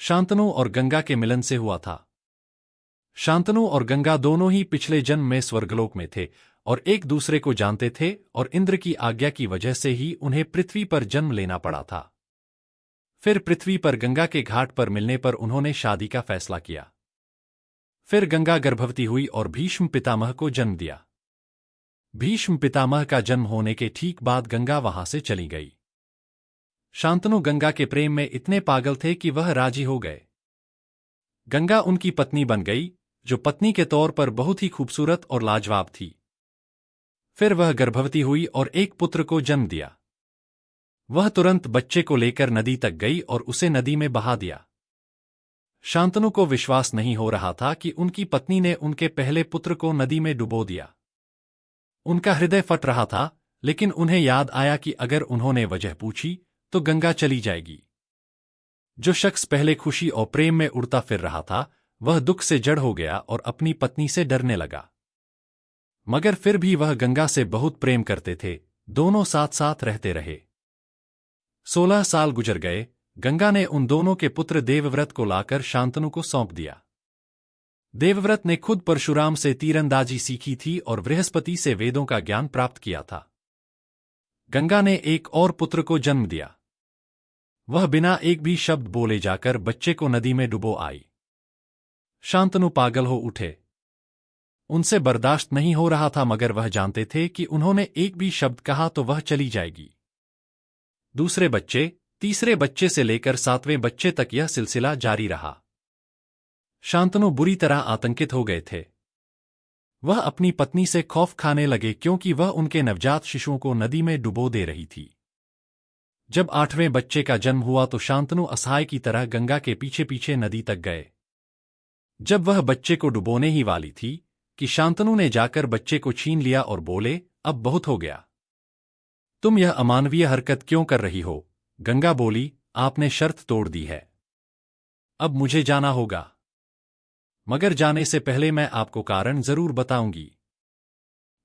शांतनु और गंगा के मिलन से हुआ था। शांतनु और गंगा दोनों ही पिछले जन्म में स्वर्गलोक में थे और एक दूसरे को जानते थे और इंद्र की आज्ञा की वजह से ही उन्हें पृथ्वी पर जन्म लेना पड़ा था। फिर पृथ्वी पर गंगा के घाट पर मिलने पर उन्होंने शादी का फैसला किया। फिर गंगा गर्भवती हुई और भीष्म पितामह को जन्म दिया। भीष्म पितामह का जन्म होने के ठीक बाद गंगा वहां से चली गई। शांतनु गंगा के प्रेम में इतने पागल थे कि वह राजी हो गए। गंगा उनकी पत्नी बन गई, जो पत्नी के तौर पर बहुत ही खूबसूरत और लाजवाब थी। फिर वह गर्भवती हुई और एक पुत्र को जन्म दिया। वह तुरंत बच्चे को लेकर नदी तक गई और उसे नदी में बहा दिया। शांतनु को विश्वास नहीं हो रहा था कि उनकी पत्नी ने उनके पहले पुत्र को नदी में डुबो दिया। उनका हृदय फट रहा था, लेकिन उन्हें याद आया कि अगर उन्होंने वजह पूछी तो गंगा चली जाएगी। जो शख्स पहले खुशी और प्रेम में उड़ता फिर रहा था, वह दुख से जड़ हो गया और अपनी पत्नी से डरने लगा। मगर फिर भी वह गंगा से बहुत प्रेम करते थे, दोनों साथ साथ रहते रहे। 16 साल गुजर गए। गंगा ने उन दोनों के पुत्र देवव्रत को लाकर शांतनु को सौंप दिया। देवव्रत ने खुद परशुराम से तीरंदाजी सीखी थी और बृहस्पति से वेदों का ज्ञान प्राप्त किया था। गंगा ने एक और पुत्र को जन्म दिया। वह बिना एक भी शब्द बोले जाकर बच्चे को नदी में डुबो आई। शांतनु पागल हो उठे। उनसे बर्दाश्त नहीं हो रहा था, मगर वह जानते थे कि उन्होंने एक भी शब्द कहा तो वह चली जाएगी। दूसरे बच्चे, तीसरे बच्चे से लेकर 7वें बच्चे तक यह सिलसिला जारी रहा। शांतनु बुरी तरह आतंकित हो गए थे। वह अपनी पत्नी से खौफ खाने लगे क्योंकि वह उनके नवजात शिशुओं को नदी में डुबो दे रही थी। जब 8वें बच्चे का जन्म हुआ तो शांतनु असहाय की तरह गंगा के पीछे पीछे नदी तक गए। जब वह बच्चे को डुबोने ही वाली थी कि शांतनु ने जाकर बच्चे को छीन लिया और बोले, अब बहुत हो गया। तुम यह अमानवीय हरकत क्यों कर रही हो? गंगा बोली, आपने शर्त तोड़ दी है, अब मुझे जाना होगा। मगर जाने से पहले मैं आपको कारण जरूर बताऊंगी।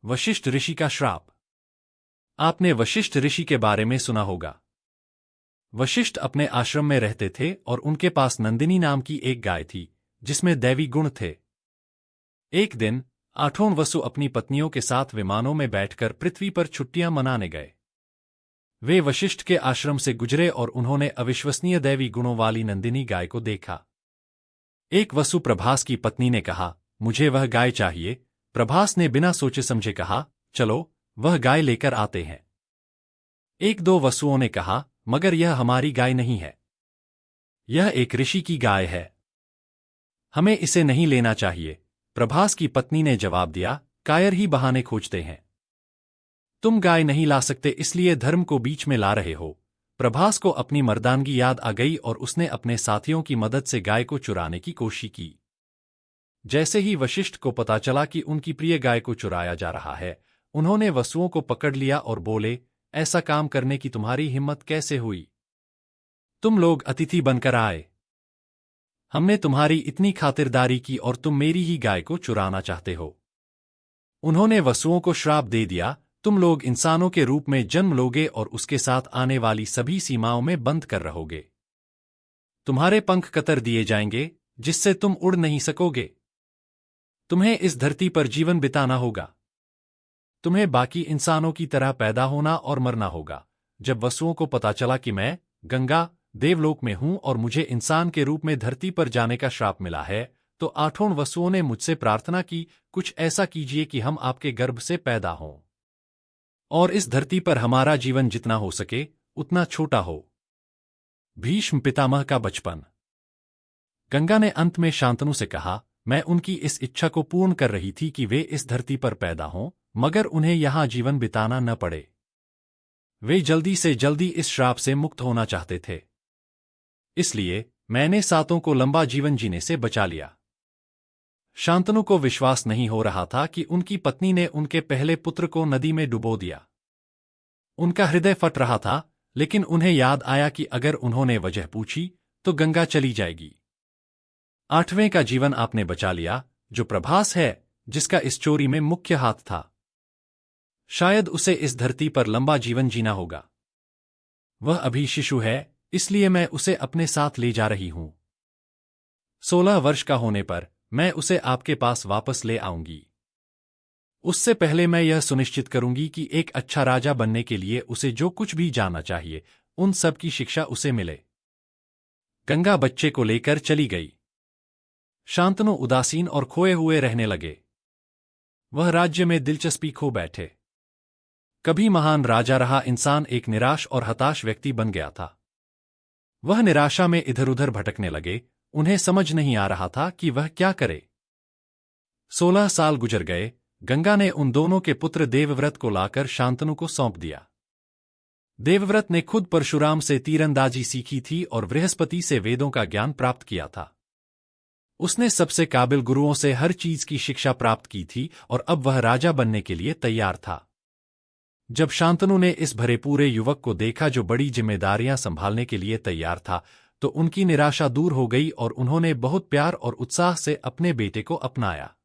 वशिष्ठ ऋषि का श्राप। आपने वशिष्ठ ऋषि के बारे में सुना होगा। वशिष्ठ अपने आश्रम में रहते थे और उनके पास नंदिनी नाम की एक गाय थी जिसमें दैवी गुण थे। एक दिन 8 वसु अपनी पत्नियों के साथ विमानों में बैठकर पृथ्वी पर छुट्टियां मनाने गए। वे वशिष्ठ के आश्रम से गुजरे और उन्होंने अविश्वसनीय दैवी गुणों वाली नंदिनी गाय को देखा। एक वसु प्रभास की पत्नी ने कहा, मुझे वह गाय चाहिए। प्रभास ने बिना सोचे समझे कहा, चलो वह गाय लेकर आते हैं। एक दो वसुओं ने कहा, मगर यह हमारी गाय नहीं है, यह एक ऋषि की गाय है, हमें इसे नहीं लेना चाहिए। प्रभास की पत्नी ने जवाब दिया, कायर ही बहाने खोजते हैं। तुम गाय नहीं ला सकते इसलिए धर्म को बीच में ला रहे हो। प्रभास को अपनी मर्दानगी याद आ गई और उसने अपने साथियों की मदद से गाय को चुराने की कोशिश की। जैसे ही वशिष्ठ को पता चला कि उनकी प्रिय गाय को चुराया जा रहा है, उन्होंने वसुओं को पकड़ लिया और बोले, ऐसा काम करने की तुम्हारी हिम्मत कैसे हुई? तुम लोग अतिथि बनकर आए, हमने तुम्हारी इतनी खातिरदारी की और तुम मेरी ही गाय को चुराना चाहते हो। उन्होंने वसुओं को श्राप दे दिया, तुम लोग इंसानों के रूप में जन्म लोगे और उसके साथ आने वाली सभी सीमाओं में बंद कर रहोगे। तुम्हारे पंख कतर दिए जाएंगे जिससे तुम उड़ नहीं सकोगे। तुम्हें इस धरती पर जीवन बिताना होगा। तुम्हें बाकी इंसानों की तरह पैदा होना और मरना होगा। जब वसुओं को पता चला कि मैं गंगा देवलोक में हूं और मुझे इंसान के रूप में धरती पर जाने का श्राप मिला है, तो 8 वसुओं ने मुझसे प्रार्थना की, कुछ ऐसा कीजिए कि हम आपके गर्भ से पैदा हों और इस धरती पर हमारा जीवन जितना हो सके उतना छोटा हो। भीष्म पितामह का बचपन। गंगा ने अंत में शांतनु से कहा, मैं उनकी इस इच्छा को पूर्ण कर रही थी कि वे इस धरती पर पैदा हों, मगर उन्हें यहां जीवन बिताना न पड़े। वे जल्दी से जल्दी इस श्राप से मुक्त होना चाहते थे, इसलिए मैंने सातों को लंबा जीवन जीने से बचा लिया। शांतनु को विश्वास नहीं हो रहा था कि उनकी पत्नी ने उनके पहले पुत्र को नदी में डुबो दिया। उनका हृदय फट रहा था, लेकिन उन्हें याद आया कि अगर उन्होंने वजह पूछी तो गंगा चली जाएगी। 8वें का जीवन आपने बचा लिया, जो प्रभास है, जिसका इस चोरी में मुख्य हाथ था। शायद उसे इस धरती पर लंबा जीवन जीना होगा। वह अभी शिशु है, इसलिए मैं उसे अपने साथ ले जा रही हूं। 16 वर्ष का होने पर मैं उसे आपके पास वापस ले आऊंगी। उससे पहले मैं यह सुनिश्चित करूंगी कि एक अच्छा राजा बनने के लिए उसे जो कुछ भी जानना चाहिए, उन सब की शिक्षा उसे मिले। गंगा बच्चे को लेकर चली गई। शांतनु उदासीन और खोए हुए रहने लगे। वह राज्य में दिलचस्पी खो बैठे। कभी महान राजा रहा इंसान एक निराश और हताश व्यक्ति बन गया था। वह निराशा में इधर उधर भटकने लगे, उन्हें समझ नहीं आ रहा था कि वह क्या करे। 16 साल गुजर गए। गंगा ने उन दोनों के पुत्र देवव्रत को लाकर शांतनु को सौंप दिया। देवव्रत ने खुद परशुराम से तीरंदाजी सीखी थी और बृहस्पति से वेदों का ज्ञान प्राप्त किया था। उसने सबसे काबिल गुरुओं से हर चीज की शिक्षा प्राप्त की थी और अब वह राजा बनने के लिए तैयार था। जब शांतनु ने इस भरे पूरे युवक को देखा जो बड़ी जिम्मेदारियां संभालने के लिए तैयार था, तो उनकी निराशा दूर हो गई और उन्होंने बहुत प्यार और उत्साह से अपने बेटे को अपनाया।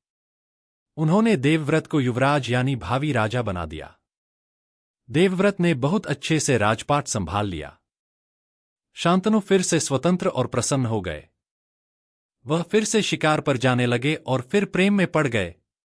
उन्होंने देवव्रत को युवराज यानी भावी राजा बना दिया। देवव्रत ने बहुत अच्छे से राजपाट संभाल लिया। शांतनु फिर से स्वतंत्र और प्रसन्न हो गए। वह फिर से शिकार पर जाने लगे और फिर प्रेम में पड़ गए।